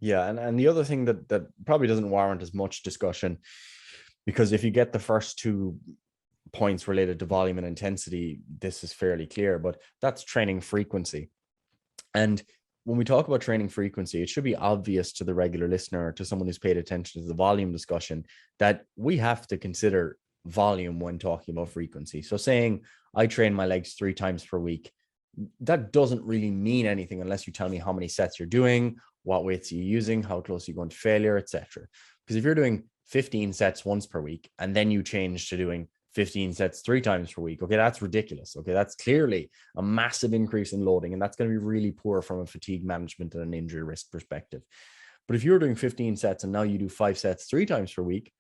Yeah, and the other thing that probably doesn't warrant as much discussion, because if you get the first 2 points related to volume and intensity, this is fairly clear, but that's training frequency. And when we talk about training frequency, it should be obvious to the regular listener, to someone who's paid attention to the volume discussion, that we have to consider volume when talking about frequency. So saying I train my legs 3 times per week, that doesn't really mean anything unless you tell me how many sets you're doing, what weights are you using, how close are you going to failure, etc. Because if you're doing 15 sets once per week and then you change to doing 15 sets 3 times per week, okay, that's ridiculous. Okay, that's clearly a massive increase in loading, and that's going to be really poor from a fatigue management and an injury risk perspective. But if you're doing 15 sets and now you do 5 sets 3 times per week,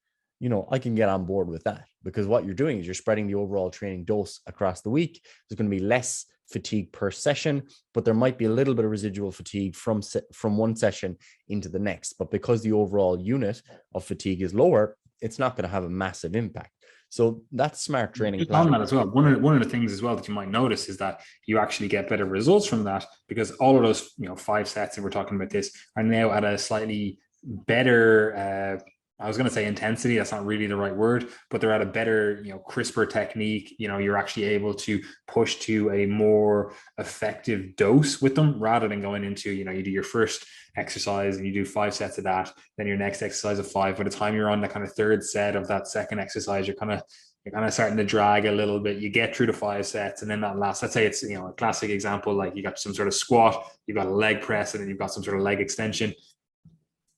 I can get on board with that, because what you're doing is you're spreading the overall training dose across the week. There's going to be less fatigue per session, but there might be a little bit of residual fatigue from one session into the next. But because the overall unit of fatigue is lower, it's not going to have a massive impact. So that's smart training Just plan. on that as well, one of the things as well that you might notice is that you actually get better results from that, because all of those 5 sets that we're talking about this are now at a slightly better I was going to say intensity. That's not really the right word, but they're at a better, crisper technique. You're actually able to push to a more effective dose with them, rather than going into, you do your first exercise and you do 5 sets of that, then your next exercise of 5. By the time you're on the kind of third set of that second exercise, you're kind of starting to drag a little bit. You get through the 5 sets, and then that last, let's say it's, a classic example, like you got some sort of squat, you've got a leg press, and then you've got some sort of leg extension.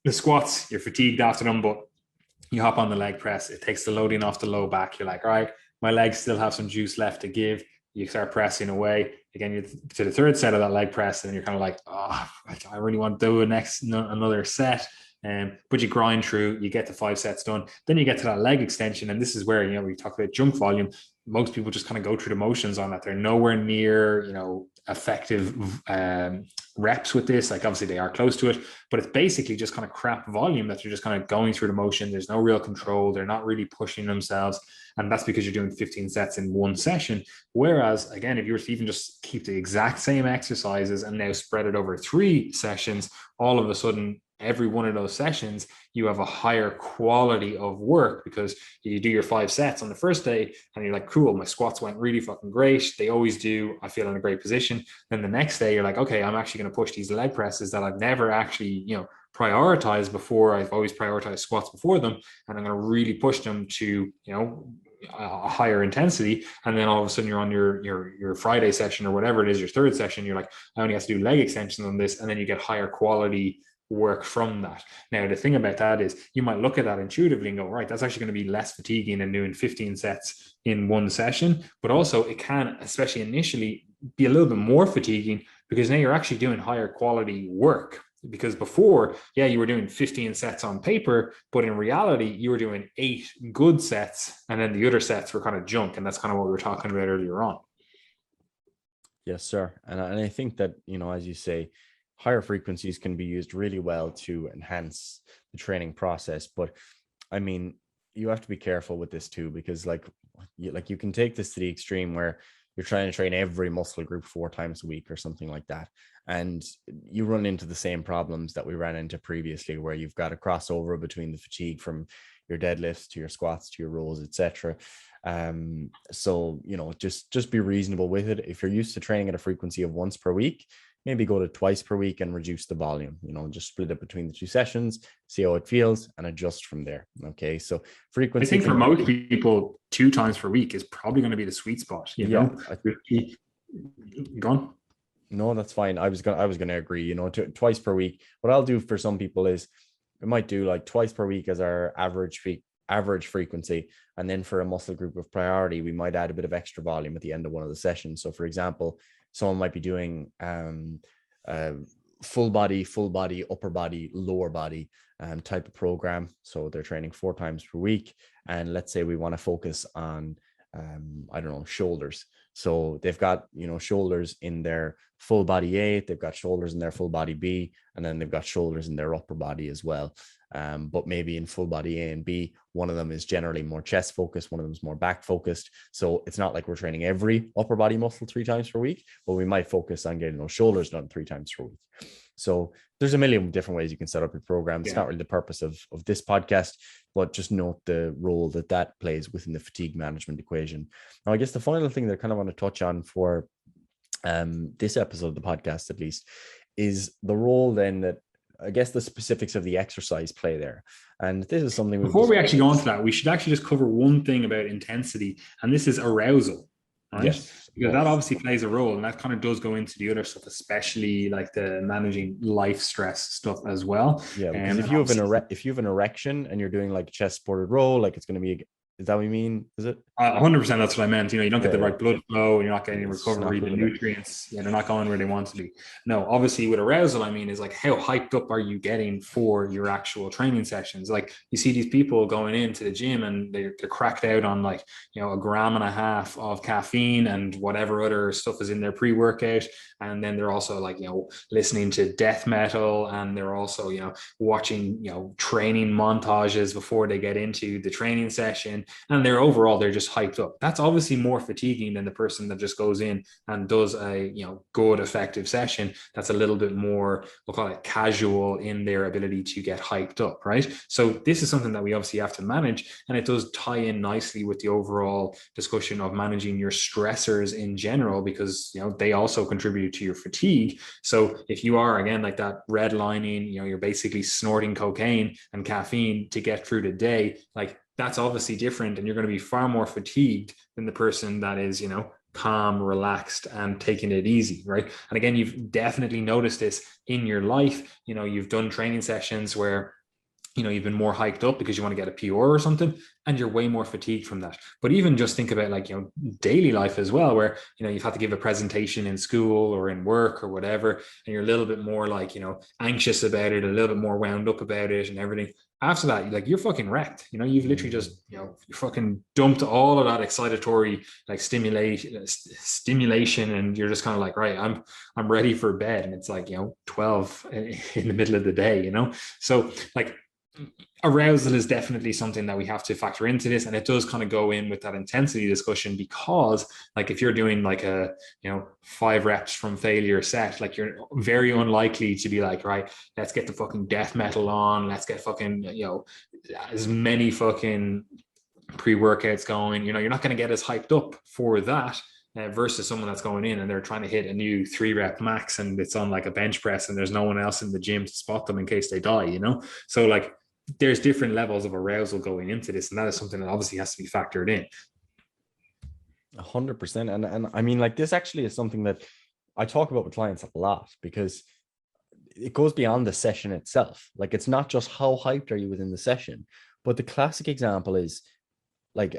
The squats, you're fatigued after them, but you hop on the leg press, it takes the loading off the low back. You're like, all right, my legs still have some juice left to give. You start pressing away. Again, you're to the third set of that leg press, and you're kind of like, oh, I really want to do another set. But you grind through, you get the 5 sets done. Then you get to that leg extension, and this is where, we talk about junk volume. Most people just kind of go through the motions on that. They're nowhere near, effective reps with this. Like, obviously they are close to it, but it's basically just kind of crap volume that you're just kind of going through the motion. There's no real control. They're not really pushing themselves. And that's because you're doing 15 sets in one session. Whereas, again, if you were to even just keep the exact same exercises and now spread it over 3 sessions, all of a sudden, every one of those sessions, you have a higher quality of work, because you do your 5 sets on the first day and you're like, cool, my squats went really fucking great. They always do. I feel in a great position. Then the next day you're like, okay, I'm actually going to push these leg presses that I've never actually, prioritized before. I've always prioritized squats before them, and I'm going to really push them to, a higher intensity. And then all of a sudden you're on your Friday session or whatever it is, your third session, you're like, I only have to do leg extensions on this. And then you get higher quality work from that. Now, the thing about that is you might look at that intuitively and go, right, that's actually going to be less fatiguing than doing 15 sets in one session. But also it can, especially initially, be a little bit more fatiguing, because now you're actually doing higher quality work. Because before, yeah, you were doing 15 sets on paper, but in reality, you were doing 8 good sets, and then the other sets were kind of junk. And that's kind of what we were talking about earlier on. Yes, sir. And I think that, as you say, higher frequencies can be used really well to enhance the training process. But I mean, you have to be careful with this too, because you can take this to the extreme where you're trying to train every muscle group 4 times a week or something like that. And you run into the same problems that we ran into previously, where you've got a crossover between the fatigue from your deadlifts to your squats to your rows, etc. So, just be reasonable with it. If you're used to training at a frequency of once per week, maybe go to twice per week and reduce the volume, just split it between the 2 sessions, see how it feels, and adjust from there. Okay. So frequency. I think for most people, 2 times per week is probably going to be the sweet spot. Go on. No, that's fine. I was going to agree, twice per week. What I'll do for some people is we might do like twice per week as our average frequency. And then for a muscle group of priority, we might add a bit of extra volume at the end of one of the sessions. So for example, someone might be doing full body, upper body, lower body type of program. So they're training 4 times per week. And let's say we want to focus on, shoulders. So they've got, shoulders in their full body A, they've got shoulders in their full body B, and then they've got shoulders in their upper body as well. but maybe in full body A and B, one of them is generally more chest focused, one of them is more back focused. So it's not like we're training every upper body muscle 3 times per week, but we might focus on getting those shoulders done 3 times per week. So there's a million different ways you can set up your program. It's not really the purpose of this podcast, but just note the role that plays within the fatigue management equation. Now, I guess the final thing that I kind of want to touch on for this episode of the podcast, at least, is the role then that I guess the specifics of the exercise play there. And this is something before we actually go on to that, we should actually just cover one thing about intensity, and this is arousal. Right? Yes, because that obviously plays a role, and that kind of does go into the other stuff, especially like the managing life stress stuff as well. Yeah, because if you have an erection and you're doing like chest supported row, like it's going to be. Is that what you mean? Is it? 100%. That's what I meant. You don't get the right blood flow. You're not getting any recovery. The nutrients, they're not going where they want to be. No, obviously with arousal, I mean, is like how hyped up are you getting for your actual training sessions? Like you see these people going into the gym and they're cracked out on like, 1.5 grams of caffeine and whatever other stuff is in their pre-workout. And then they're also like, listening to death metal, and they're also, watching, training montages before they get into the training session. And they're just hyped up. That's obviously more fatiguing than the person that just goes in and does a good effective session that's a little bit more, we'll call it casual in their ability to get hyped up, right? So this is something that we obviously have to manage, and it does tie in nicely with the overall discussion of managing your stressors in general, because they also contribute to your fatigue. So if you are, again, like that redlining, you're basically snorting cocaine and caffeine to get through the day, like that's obviously different, and you're going to be far more fatigued than the person that is, calm, relaxed, and taking it easy, right? And again, you've definitely noticed this in your life. You've done training sessions where you've been more hyped up because you want to get a PR or something, and you're way more fatigued from that. But even just think about like, daily life as well, where, you've had to give a presentation in school or in work or whatever, and you're a little bit more like, anxious about it, a little bit more wound up about it and everything. After that, like you're fucking wrecked. You've literally just, you fucking dumped all of that excitatory, like stimulation, and you're just kind of like, right, I'm ready for bed. And it's like, 12 in the middle of the day, So like, arousal is definitely something that we have to factor into this, and it does kind of go in with that intensity discussion, because like if you're doing like a 5 reps from failure set, like you're very unlikely to be like, right, let's get the fucking death metal on, let's get fucking as many fucking pre-workouts going. You're not going to get as hyped up for that versus someone that's going in and they're trying to hit a new 3-rep max, and it's on like a bench press and there's no one else in the gym to spot them in case they die. So like there's different levels of arousal going into this, and that is something that obviously has to be factored in. 100%. And I mean, like, this actually is something that I talk about with clients a lot, because it goes beyond the session itself. Like, it's not just how hyped are you within the session, but the classic example is like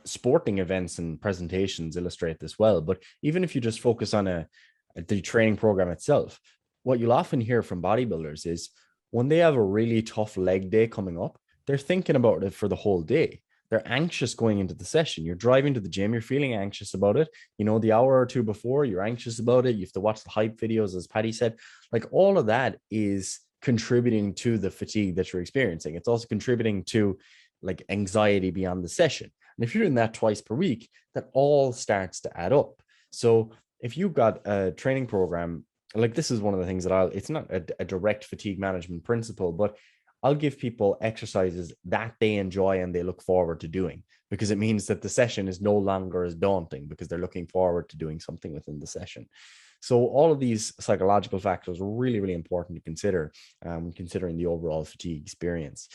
sporting events and presentations illustrate this well. But even if you just focus on the training program itself, what you'll often hear from bodybuilders is when they have a really tough leg day coming up, they're thinking about it for the whole day. They're anxious going into the session. You're driving to the gym, you're feeling anxious about it. The hour or two before, you're anxious about it. You have to watch the hype videos, as Patty said. Like, all of that is contributing to the fatigue that you're experiencing. It's also contributing to like anxiety beyond the session. And if you're doing that twice per week, that all starts to add up. So if you've got a training program, like, this is one of the things that it's not a direct fatigue management principle, but I'll give people exercises that they enjoy and they look forward to doing, because it means that the session is no longer as daunting because they're looking forward to doing something within the session. So all of these psychological factors are really, really important to consider when considering the overall fatigue experience.